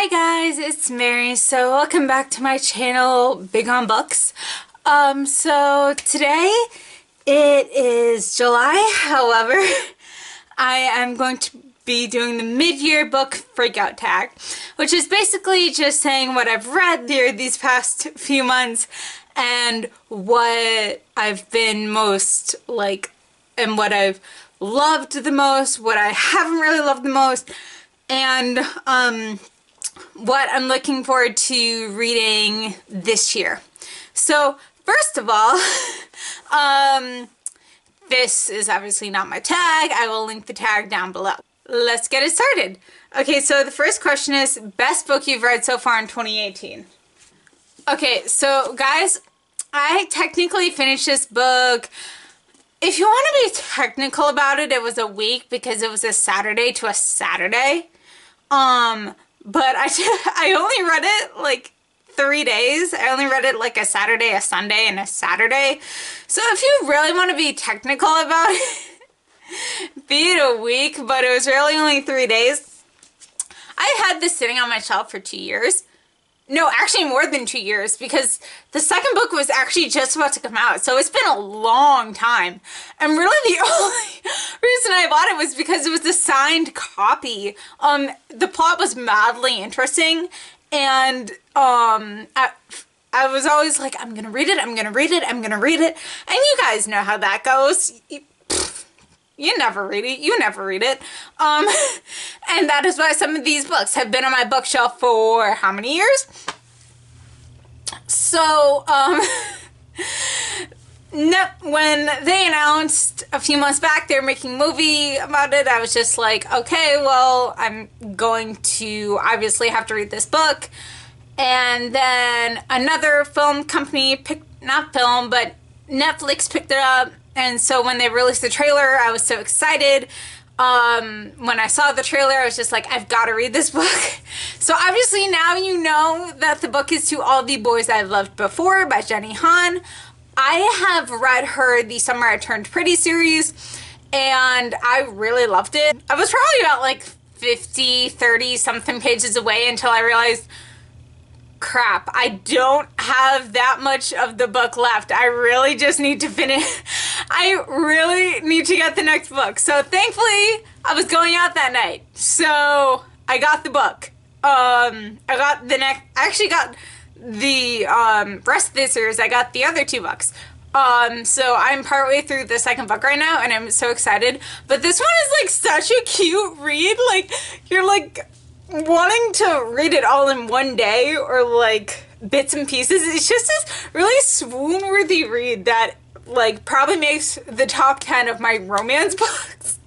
Hi guys, it's Mary. So welcome back to my channel, Big on Books. So today it is July. However, I am going to be doing the mid-year book freakout tag, which is basically just saying what I've read these past few months and what I've been most and what I've loved the most, what I haven't really loved the most, and what I'm looking forward to reading this year. So first of all, this is obviously not my tag. I will link the tag down below. Let's get it started. Okay, so the first question is best book you've read so far in 2018. Okay, so guys, I technically finished this book. If you want to be technical about it, it was a week because it was a Saturday to a Saturday. But I only read it like 3 days. I only read it like a Saturday, a Sunday, and a Saturday. So if you really want to be technical about it, be it a week, but it was really only 3 days. I had this sitting on my shelf for 2 years. No, actually more than 2 years, because the second book was actually just about to come out. So it's been a long time. And really the only reason I bought it was because it was a signed copy. The plot was madly interesting. And I was always like, I'm going to read it, I'm going to read it, I'm going to read it. And you guys know how that goes. You never read it. You never read it. And that is why some of these books have been on my bookshelf for how many years? So, when they announced a few months back they were making a movie about it, I was just like, okay, well, I'm going to obviously have to read this book. And then another film company not film, but Netflix picked it up. And so when they released the trailer, I was so excited. When I saw the trailer, I was just like, I've got to read this book. So obviously now you know that the book is To All the Boys I've Loved Before by Jenny Han. I have read her The Summer I Turned Pretty series, and I really loved it. I was probably about like 30 something pages away until I realized, crap, I don't have that much of the book left. I really just need to finish. I really need to get the next book. So thankfully I was going out that night, so I got the book. I actually got the rest of the series. I got the other 2 books. So I'm partway through the second book right now, and I'm so excited. But this one is like such a cute read. Like, you're like wanting to read it all in one day, or like bits and pieces. It's just this really swoon-worthy read that like probably makes the top 10 of my romance books.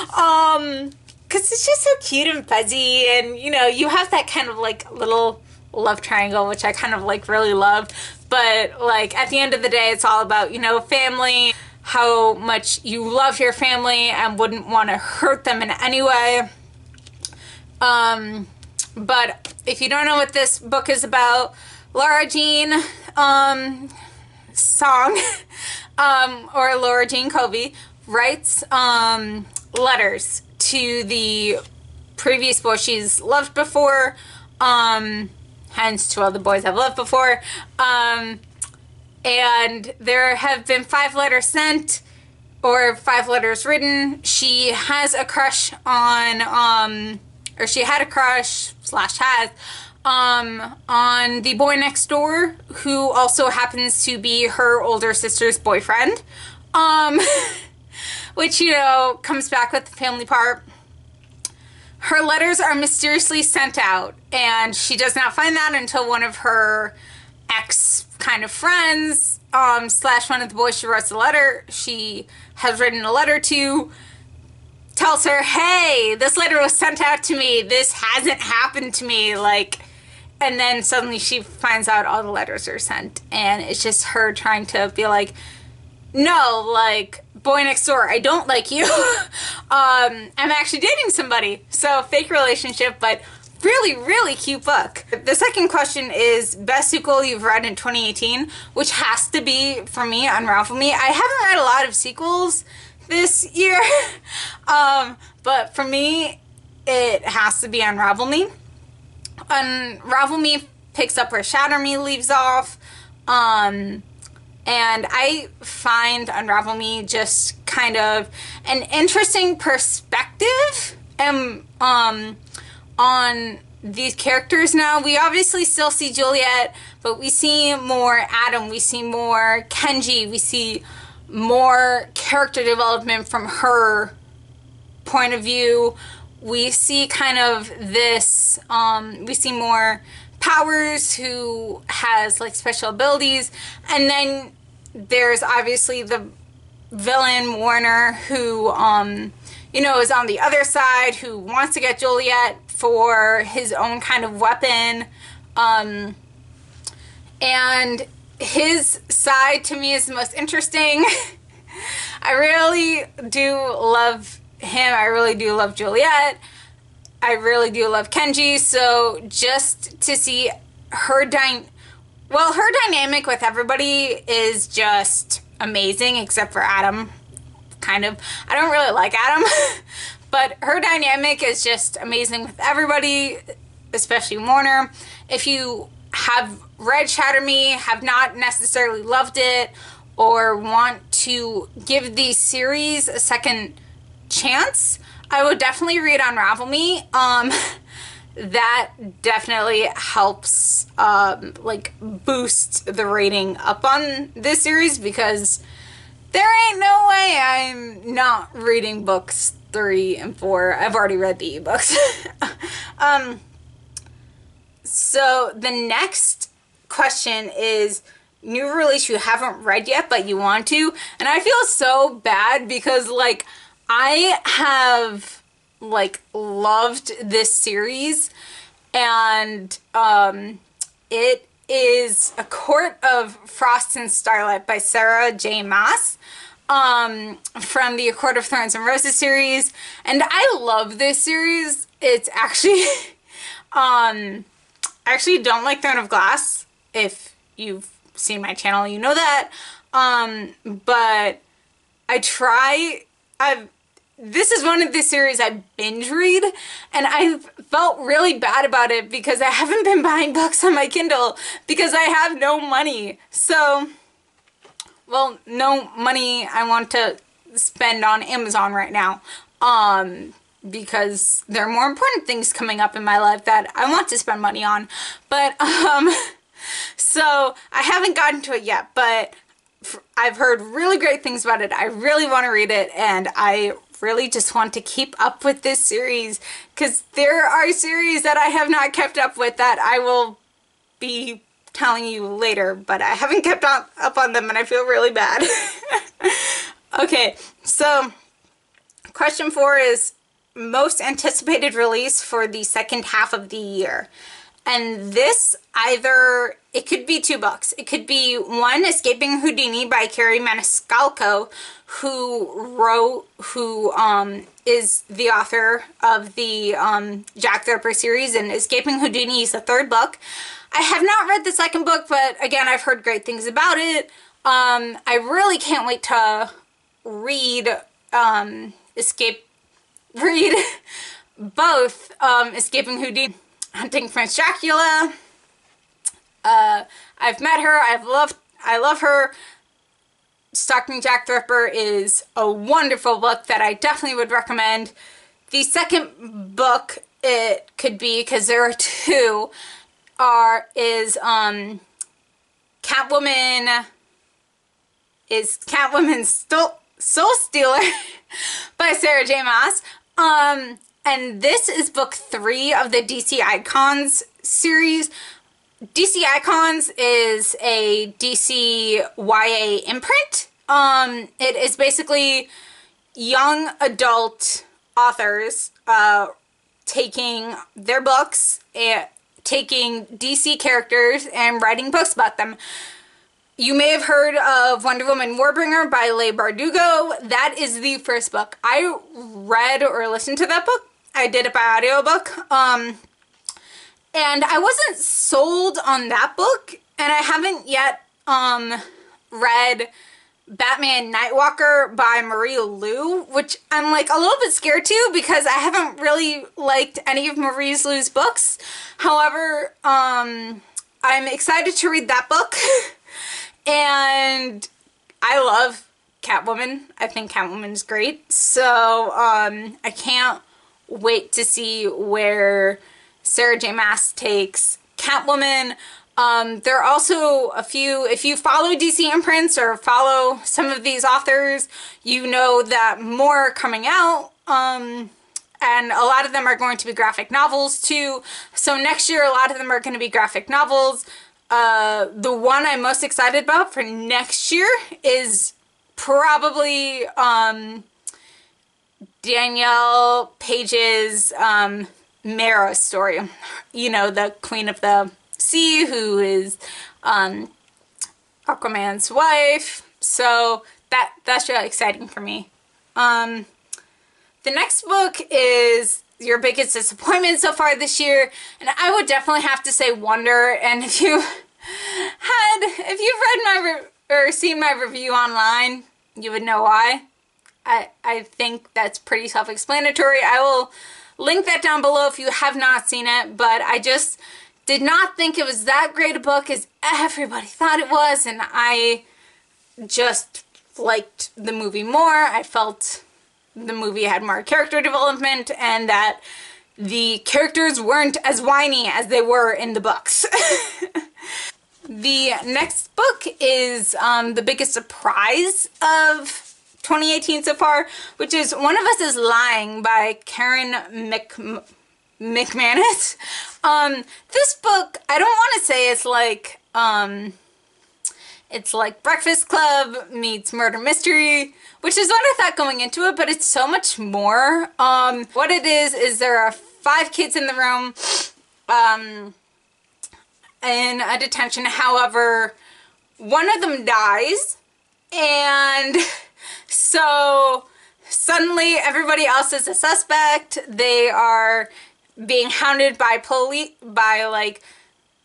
Because it's just so cute and fuzzy, and you know, you have that kind of like little love triangle, which I kind of like really love. But like at the end of the day, it's all about, you know, family, how much you love your family and wouldn't want to hurt them in any way. But if you don't know what this book is about, Lara Jean Song, or Lara Jean Covey, writes letters to the previous boys she's loved before, hence To All the Boys I've Loved Before, and there have been 5 letters sent, or 5 letters written. She has a crush on, or she had a crush / has on the boy next door, who also happens to be her older sister's boyfriend, which, you know, comes back with the family part. Her letters are mysteriously sent out, and she does not find that until one of her ex kind of friends / one of the boys she has written a letter to tells her, hey, this letter was sent out to me, this hasn't happened to me, like, and then suddenly she finds out all the letters are sent, and it's just her trying to be like, no, like, boy next door, I don't like you. I'm actually dating somebody. So fake relationship, but really, really cute book. The second question is best sequel you've read in 2018, which has to be, for me, Unravel Me. I haven't read a lot of sequels this year, but for me, it has to be Unravel Me. Unravel Me picks up where Shatter Me leaves off. And I find Unravel Me just kind of an interesting perspective on these characters now. We obviously still see Juliet, but we see more Adam, we see more Kenji, we see more character development from her point of view. We see kind of this, we see more Powers, who has like special abilities, and then there's obviously the villain Warner, who you know, is on the other side, who wants to get Juliet for his own kind of weapon, and his side to me is the most interesting. I really do love him. I really do love Juliet. I really do love Kenji, so just to see her her dynamic with everybody is just amazing, except for Adam, kind of. I don't really like Adam, but her dynamic is just amazing with everybody, especially Warner. If you have read Shatter Me, have not necessarily loved it, or want to give the series a second chance, I would definitely read Unravel Me. That definitely helps like boost the rating up on this series, because there ain't no way I'm not reading books 3 and 4. I've already read the ebooks. So the next question is new release you haven't read yet but you want to, and I feel so bad because like I have like loved this series, and it is A Court of Frost and Starlight by Sarah J Maas, from the A Court of Thorns and Roses series, and I love this series. It's actually I actually don't like Throne of Glass. If you've seen my channel, you know that. But this is one of the series I binge read, and I felt really bad about it because I haven't been buying books on my Kindle because I have no money. So, well, no money I want to spend on Amazon right now. Because there are more important things coming up in my life that I want to spend money on. But, so I haven't gotten to it yet, but I've heard really great things about it. I really want to read it, and I really just want to keep up with this series, because there are series that I have not kept up with that I will be telling you later, but I haven't kept up on them, and I feel really bad. Okay, so question 4 is most anticipated release for the second half of the year. And this it could be 2 books. It could be one, Escaping Houdini by Kerri Maniscalco, who is the author of the Jack the Ripper series, and Escaping Houdini is the 3rd book. I have not read the 2nd book, but again, I've heard great things about it. I really can't wait to read both Escaping Houdini, Hunting Prince Dracula. I've met her. I love her. Stalking Jack the Ripper is a wonderful book that I definitely would recommend. The 2nd book, it could be, because there are 2, is Catwoman's Soul Stealer by Sarah J Maas. And this is book 3 of the DC Icons series. DC Icons is a DC YA imprint. It is basically young adult authors taking their books and taking DC characters and writing books about them. You may have heard of Wonder Woman Warbringer by Leigh Bardugo. That is the 1st book. I read or listened to that book. I did it by audiobook. And I wasn't sold on that book, and I haven't yet read Batman Nightwalker by Marie Lu, which I'm like a little bit scared to because I haven't really liked any of Marie Lu's books. However, I'm excited to read that book. And I love Catwoman. I think Catwoman is great. So I can't wait to see where Sarah J. Maas takes Catwoman. There are also a few, if you follow DC imprints or follow some of these authors, you know that more are coming out. And a lot of them are going to be graphic novels too. So next year, a lot of them are going to be graphic novels. The one I'm most excited about for next year is probably Danielle Page's Mara story. You know, the Queen of the Sea, who is Aquaman's wife. So that's really exciting for me. The next book is your biggest disappointment so far this year, and I would definitely have to say Wonder. And if you've read my or seen my review online, you would know why. I think that's pretty self-explanatory. I will link that down below if you have not seen it, but I just did not think it was that great a book as everybody thought it was, and I just liked the movie more. I felt the movie had more character development and that the characters weren't as whiny as they were in the books. The next book is the biggest surprise of 2018 so far, which is One of Us is Lying by Karen McManus. This book, I don't want to say it's like Breakfast Club meets Murder Mystery, which is what I thought going into it, but it's so much more. What it is there are 5 kids in the room, in a detention. However, one of them dies, and so suddenly everybody else is a suspect. They are being hounded by like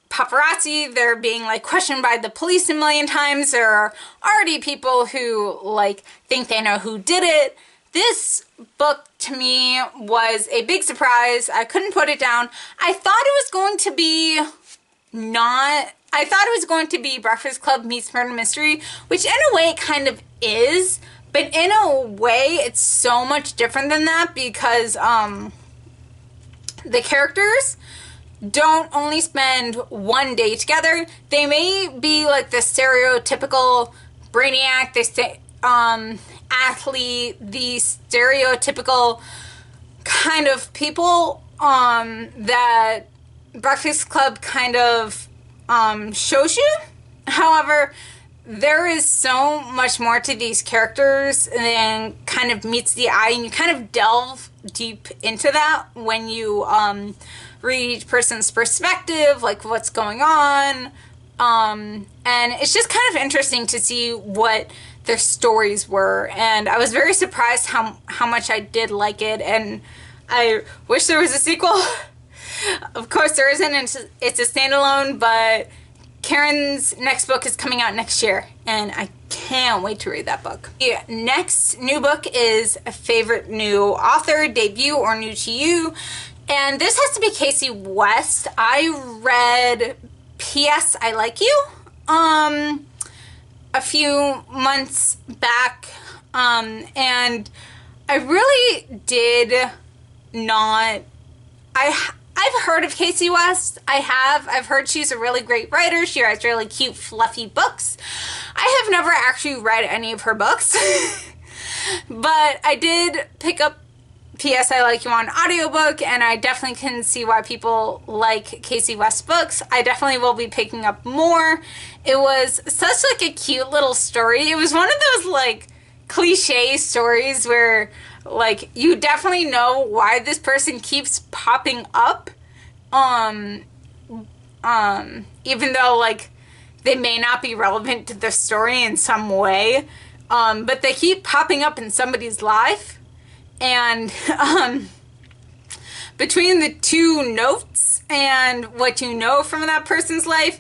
paparazzi. They're being like questioned by the police a million times. There are already people who like think they know who did it. This book to me was a big surprise. I couldn't put it down. I thought it was going to be Breakfast Club meets Murder Mystery, which in a way it kind of is, but in a way it's so much different than that because the characters don't only spend one day together. They may be like the stereotypical brainiac, athlete, the stereotypical kind of people that Breakfast Club kind of shows you. However, there is so much more to these characters than kind of meets the eye, and you kind of delve deep into that when you read each person's perspective, like what's going on, and it's just kind of interesting to see what their stories were, and I was very surprised how much I did like it, and I wish there was a sequel. Of course there isn't, and it's a standalone, but Karen's next book is coming out next year, and I can't wait to read that book. The next new book is a favorite new author, debut, or new to you, and this has to be Kasie West. I read P.S. I Like You a few months back, and I really did not... I've heard of Kasie West. I've heard she's a really great writer. She writes really cute, fluffy books. I have never actually read any of her books, but I did pick up P.S. I Like You on audiobook, and I definitely can see why people like Kasie West books. I definitely will be picking up more. It was such like a cute little story. It was one of those like cliche stories where like you definitely know why this person keeps popping up, even though like they may not be relevant to the story in some way, but they keep popping up in somebody's life, and between the two notes and what you know from that person's life,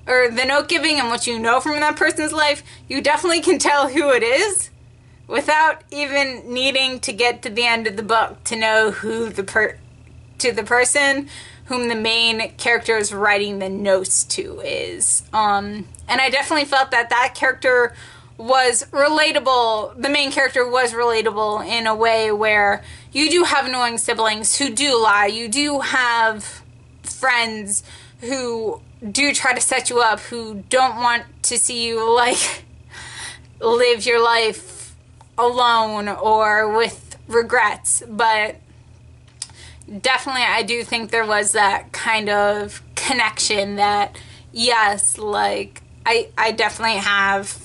or the note giving and what you know from that person's life, you definitely can tell who it is without even needing to get to the end of the book to know who the person whom the main character is writing the notes to is. And I definitely felt that that character was relatable. The main character was relatable in a way where you do have annoying siblings who do lie. You do have friends who do try to set you up, who don't want to see you, like, live your life alone or with regrets. But definitely I do think there was that kind of connection that, yes, like, I definitely have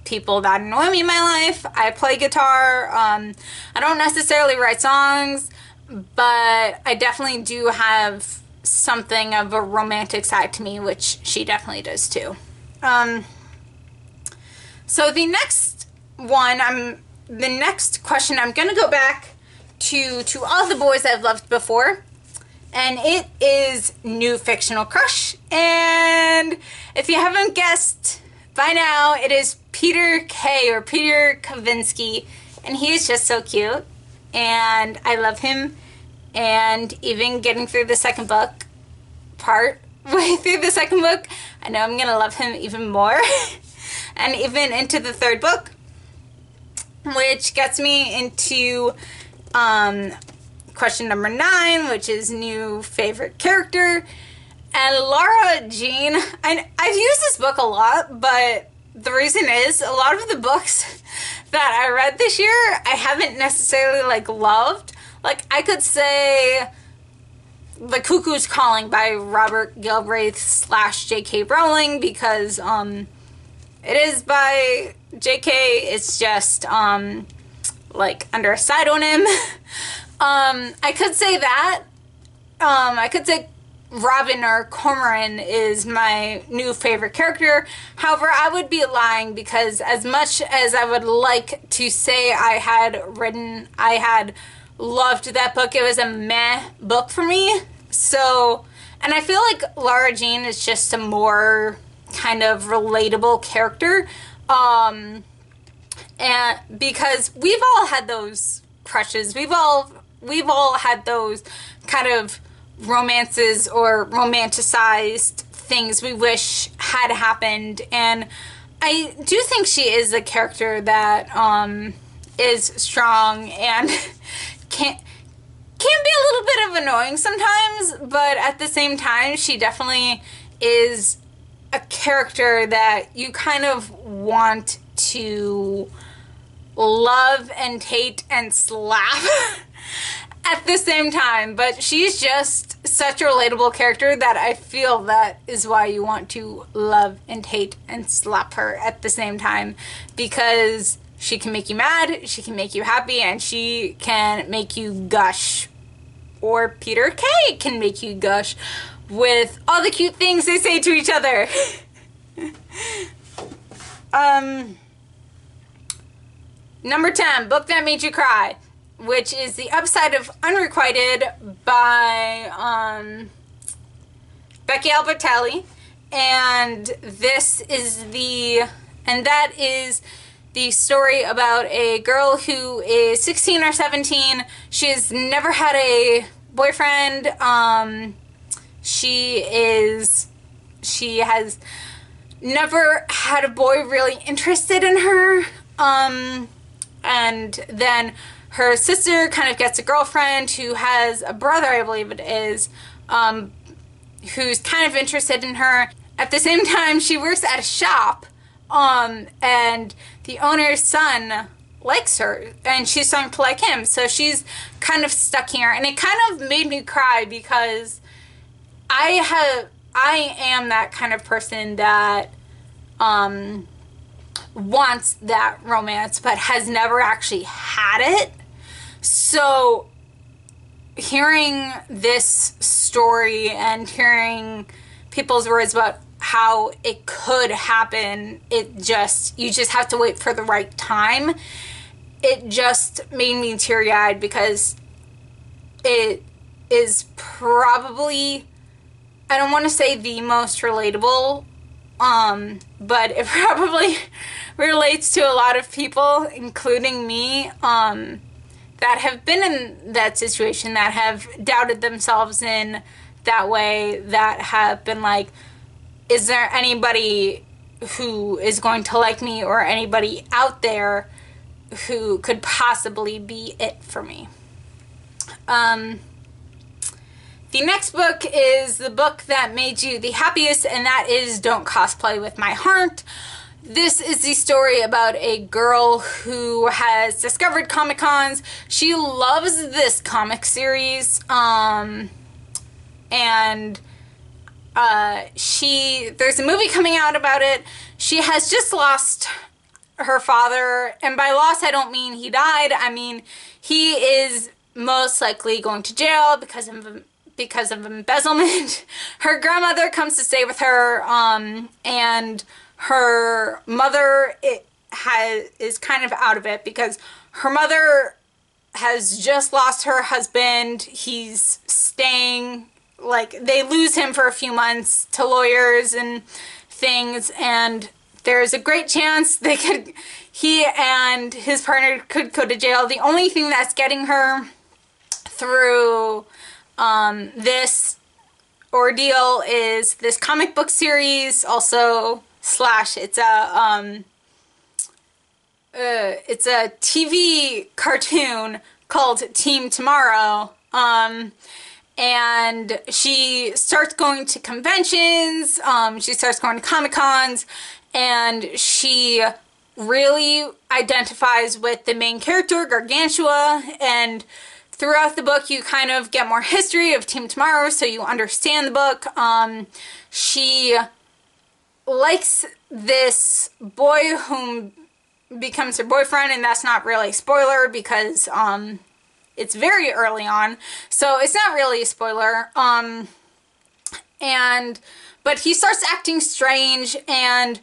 people that annoy me in my life. I play guitar. I don't necessarily write songs, but I definitely do have something of a romantic side to me, which she definitely does too. So the next question, I'm gonna go back to all the boys I've loved before, and it is new fictional crush. And if you haven't guessed by now, it is Peter Kay, or Peter Kavinsky, and he is just so cute, and I love him. And even getting through the second book, way through the second book, I know I'm gonna love him even more. And even into the third book, which gets me into question number 9, which is new favorite character. And Lara Jean, I've used this book a lot, but the reason is a lot of the books that I read this year I haven't necessarily like loved. Like, I could say The Cuckoo's Calling by Robert Galbraith / J.K. Rowling, because it is by J.K. It's just like under a pseudonym. I could say that. I could say Robin or Cormoran is my new favorite character. However, I would be lying, because as much as I would like to say I had loved that book, it was a meh book for me. So, and I feel like Lara Jean is just a more kind of relatable character. And because we've all had those crushes, we've all had those kind of romances or romanticized things we wish had happened. And I do think she is a character that is strong and can be a little bit of annoying sometimes, but at the same time she definitely is a character that you kind of want to love and hate and slap at the same time. But she's just such a relatable character that I feel that is why you want to love and hate and slap her at the same time, because she can make you mad, she can make you happy, and she can make you gush. Or Peter Kay can make you gush with all the cute things they say to each other. Number 10, book that made you cry, which is The Upside of Unrequited by Becky Albertalli. And that is the story about a girl who is 16 or 17. She has never had a boyfriend. She has never had a boy really interested in her. And then her sister kind of gets a girlfriend who has a brother, I believe it is, who's kind of interested in her. At the same time, she works at a shop, and the owner's son likes her, and she's starting to like him, so she's kind of stuck here. And it kind of made me cry, because I am that kind of person that wants that romance but has never actually had it. So hearing this story and hearing people's words about how it could happen, you just have to wait for the right time. It just made me teary-eyed, because it is probably, I don't want to say the most relatable, but it probably relates to a lot of people, including me, that have been in that situation, that have doubted themselves in that way, that have been like, is there anybody who is going to like me, or anybody out there who could possibly be it for me? The next book is the book that made you the happiest, and that is Don't Cosplay with My Heart. This is the story about a girl who has discovered Comic-Cons. She loves this comic series, and there's a movie coming out about it. She has just lost her father, and by loss I don't mean he died. I mean he is most likely going to jail because of embezzlement. Her grandmother comes to stay with her, and her mother is kind of out of it because her mother has just lost her husband. He's staying, like, they lose him for a few months to lawyers and things, and there's a great chance he and his partner could go to jail. The only thing that's getting her through this ordeal is this comic book series, also slash it's a TV cartoon called Team Tomorrow, and she starts going to conventions, she starts going to Comic-Cons, and she really identifies with the main character, Gargantua, and throughout the book you kind of get more history of Team Tomorrow, so you understand the book. She likes this boy whom becomes her boyfriend, and that's not really a spoiler because it's very early on, so it's not really a spoiler. But he starts acting strange, and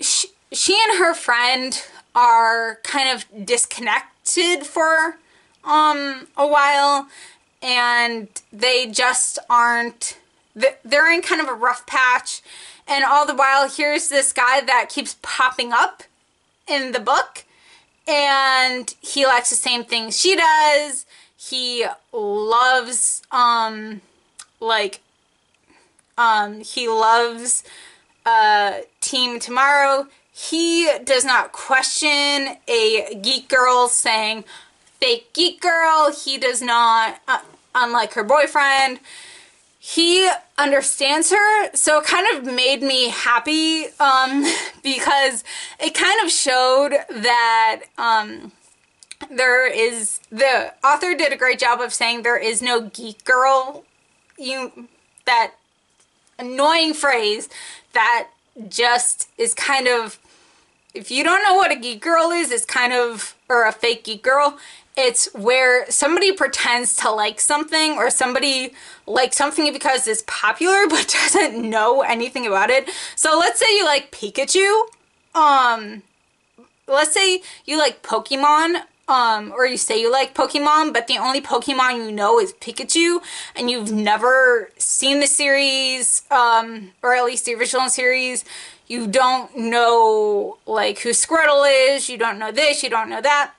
she and her friend are kind of disconnected for a while, and they just aren't, they're in kind of a rough patch, and all the while here's this guy that keeps popping up in the book, and he likes the same things she does. He loves he loves Team Tomorrow. He does not question a geek girl saying fake geek girl. He does not, unlike her boyfriend, he understands her. So it kind of made me happy, because it kind of showed that the author did a great job of saying there is no geek girl. That annoying phrase that just is kind of, if you don't know what a geek girl is, it's kind of, or a fake geek girl, it's where somebody pretends to like something, or somebody likes something because it's popular but doesn't know anything about it. So let's say you like Pikachu, let's say you like Pokemon, or you say you like Pokemon, but the only Pokemon you know is Pikachu, and you've never seen the series, or at least the original series. You don't know, like, who Squirtle is, you don't know this, you don't know that.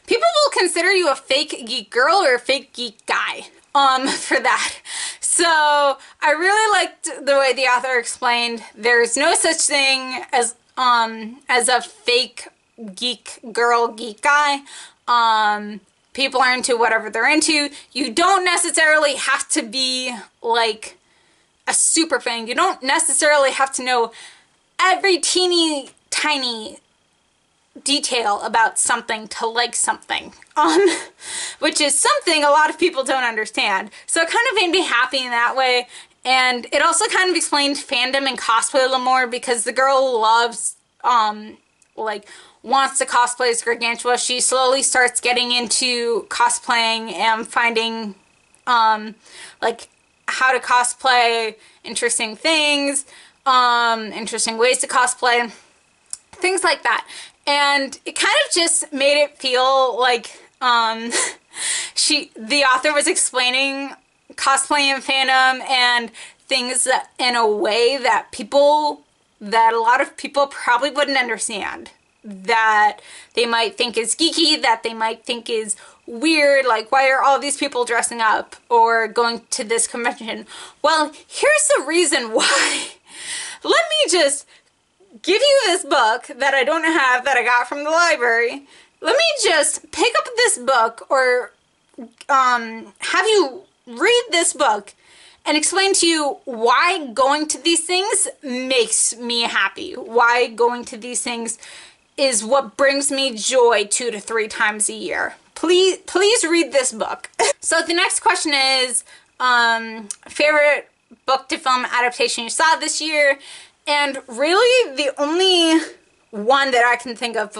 People will consider you a fake geek girl or a fake geek guy, for that. So I really liked the way the author explained there's no such thing as a fake geek girl, geek guy. People are into whatever they're into. You don't necessarily have to be like a super fan. You don't necessarily have to know every teeny tiny detail about something to like something, which is something a lot of people don't understand. So it kind of made me happy in that way, and it also kind of explained fandom and cosplay a little more, because the girl loves, wants to cosplay as Gargantua. She slowly starts getting into cosplaying and finding, how to cosplay, interesting things, interesting ways to cosplay, things like that. And it kind of just made it feel like, the author was explaining cosplaying fandom and things that, in a way that a lot of people probably wouldn't understand, that they might think is geeky, that they might think is weird, like why are all these people dressing up or going to this convention? Well, here's the reason why. Let me just give you this book that I don't have, that I got from the library. Let me just pick up this book, or have you read this book and explain to you why going to these things makes me happy. Why going to these things is what brings me joy 2 to 3 times a year. Please read this book. So the next question is, favorite book to film adaptation you saw this year? And really the only one that I can think of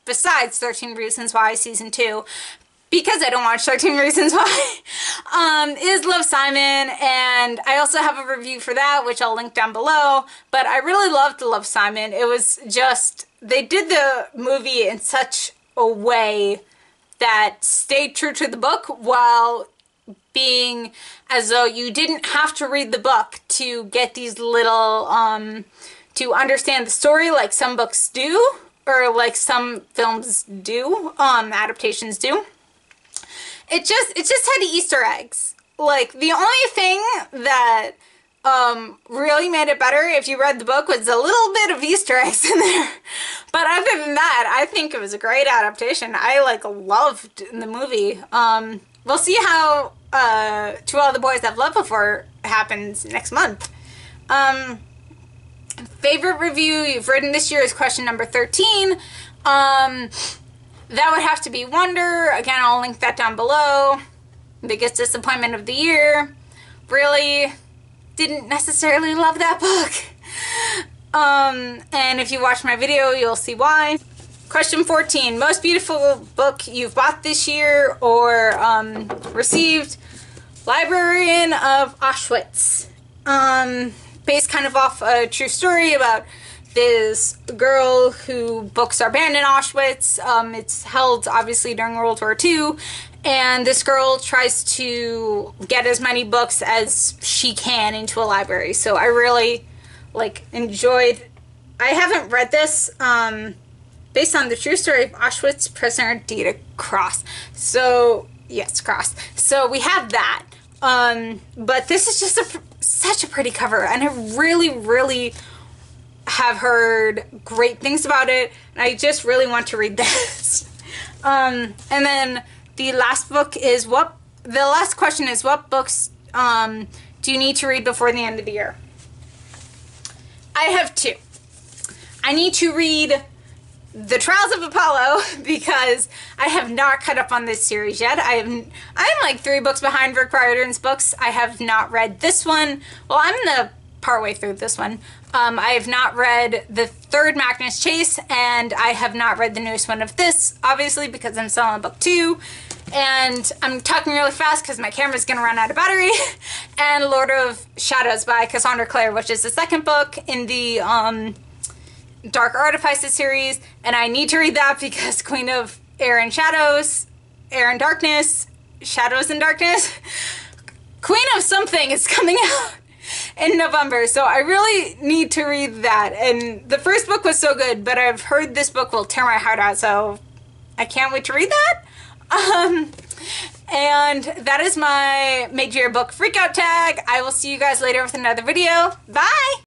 besides 13 Reasons Why Season 2, because I don't watch 13 Reasons Why, is Love, Simon, and I also have a review for that, which I'll link down below. But I really loved Love, Simon. It was just, they did the movie in such a way that stayed true to the book while being as though you didn't have to read the book to get these little, to understand the story like some books do, or like some films do, adaptations do. It just had Easter eggs. Like, the only thing that really made it better if you read the book was a little bit of Easter eggs in there. But other than that, I think it was a great adaptation. I loved the movie. We'll see how To All the Boys I've Loved Before happens next month. Favorite review you've written this year is question number 13. That would have to be Wonder. Again, I'll link that down below. Biggest disappointment of the year. Really didn't necessarily love that book. And if you watch my video, you'll see why. Question 14. Most beautiful book you've bought this year or received? Librarian of Auschwitz. Based kind of off a true story about this girl who books are banned in Auschwitz. It's held obviously during World War II, and this girl tries to get as many books as she can into a library. So I really enjoyed. I haven't read this, based on the true story of Auschwitz prisoner Dita Cross. So yes, Cross. So we have that. But this is just such a pretty cover, and I really have heard great things about it, and I just really want to read this. And then the last question is, what books do you need to read before the end of the year? I have 2. I need to read The Trials of Apollo, because I have not caught up on this series yet. I'm like 3 books behind Rick Riordan's books. I have not read this one. Well, I'm partway through this one. I have not read the 3rd Magnus Chase, and I have not read the newest one of this, obviously, because I'm still on book 2. And I'm talking really fast because my camera's going to run out of battery. And Lord of Shadows by Cassandra Clare, which is the 2nd book in the Dark Artifices series. And I need to read that because Queen of Air and Shadows, Air and Darkness, Shadows and Darkness, Queen of something is coming out in November, so I really need to read that. And the first book was so good, but I've heard this book will tear my heart out, so I can't wait to read that. And that is my mid-year book freakout tag. I will see you guys later with another video. Bye!